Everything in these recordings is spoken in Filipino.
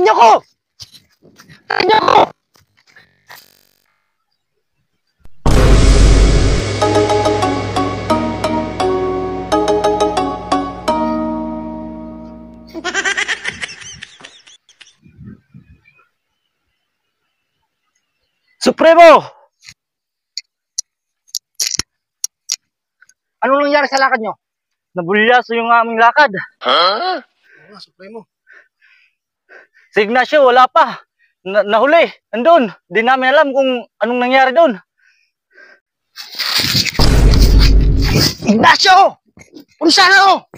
Tawarin niyo ko! Tawarin niyo ko! Supremo! Anong nangyari sa lakad nyo? Nabulyaso yung aming lakad. Huh? Supremo. Si Ignacio, wala pa. Nahuli. Andun. Di namin alam kung anong nangyari doon. Ignacio! Punsano!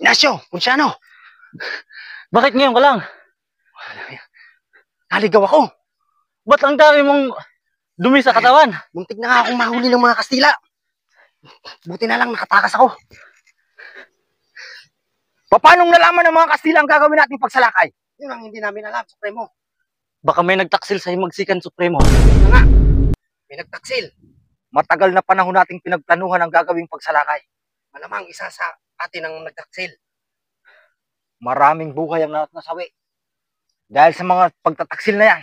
Ignacio! Punsano! Bakit ngayon ka lang? Naligaw ako. Ba't ang dami mong dumi sa katawan? Muntik na nga akong mahuli ng mga Kastila. Buti na lang nakatakas ako. Paano nalaman ng mga Kastila ang gagawin nating pagsalakay? Yun ang hindi namin alam, Supremo. Baka may nagtaksil sa himagsikan, Supremo. Ano nga? May nagtaksil. Matagal na panahon nating pinagplanuhan ang gagawing pagsalakay. Malamang isa sa atin ang nagtaksil. Maraming buhay ang nasawi. Dahil sa mga pagtataksil na yan.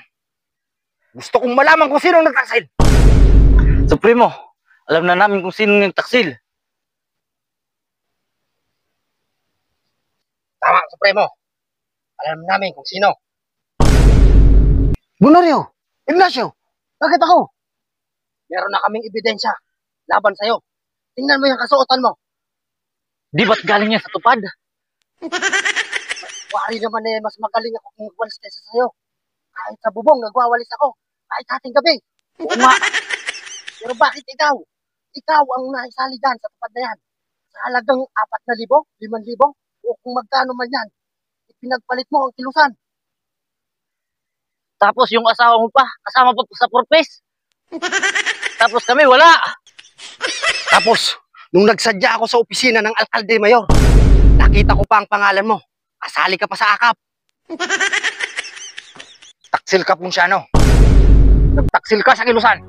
Gusto kong malaman kung sino nagtaksil. Supremo, alam na namin kung sino nagtaksil. Tama, Supremo. Alam namin kung sino. Bunorio, Ignacio, bakit ako? Meron na kaming ebidensya laban sa'yo. Tingnan mo yung kasuotan mo. Di ba't galing yan sa tupad? Wari naman eh, mas magaling ako kung magwalis kaysa sa'yo. Kahit sa bubong, nagwawalis ako. Kahit ating gabi. Oo nga. Pero bakit ikaw? Ikaw ang naisali dyan sa tupad na yan. Sa halagang 4,000, 5,000, o kung magkano man yan, ipinagpalit mo ang kilusan. Tapos yung asawa mo pa, kasama pa sa purpose. Tapos kami, wala. Tapos, nung nagsadya ako sa opisina ng alkalde mayor, nakita ko pa ang pangalan mo. Asali ka pa sa akap. Taksil ka, Punsano. Nagtaksil ka sa kilusan.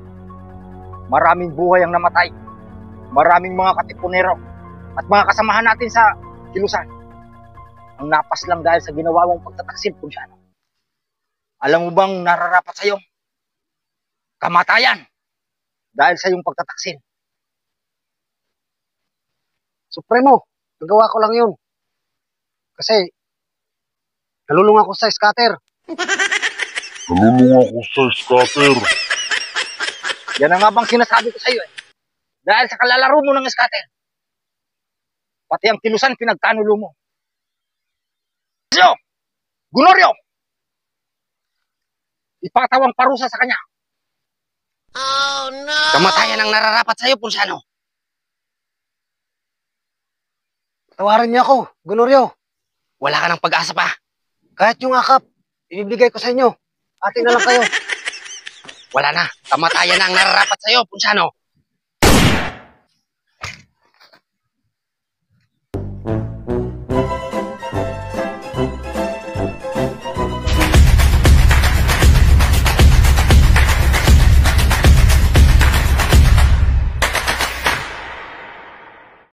Maraming buhay ang namatay. Maraming mga katipunero at mga kasamahan natin sa kilusan ang napas lang dahil sa ginawa mong pagtataksil, Punsano. Alam mo bang nararapat sa'yo? Kamatayan dahil sa iyong pagtataksil. Supremo, nagawa ko lang yun. Kasi nalulung ako sa scatter. Nalulung ako sa scatter. Yan ang nga bang sinasabi ko sa iyo eh. Dahil sa kalalaro mo ng scatter. Pati ang kilusan pinagkanulo mo. Gunorio! Ipatawang parusa sa kanya. Oh no! Kamatayan ang nararapat sa iyo, Punsano. Tawarin niyo ako, Gunorio. Wala ka ng pag-asa pa. Kahit yung akap, ibibigay ko sa inyo. Atin na lang kayo. Wala na. Kamatayan na ang nararapat sa iyo, Punsano.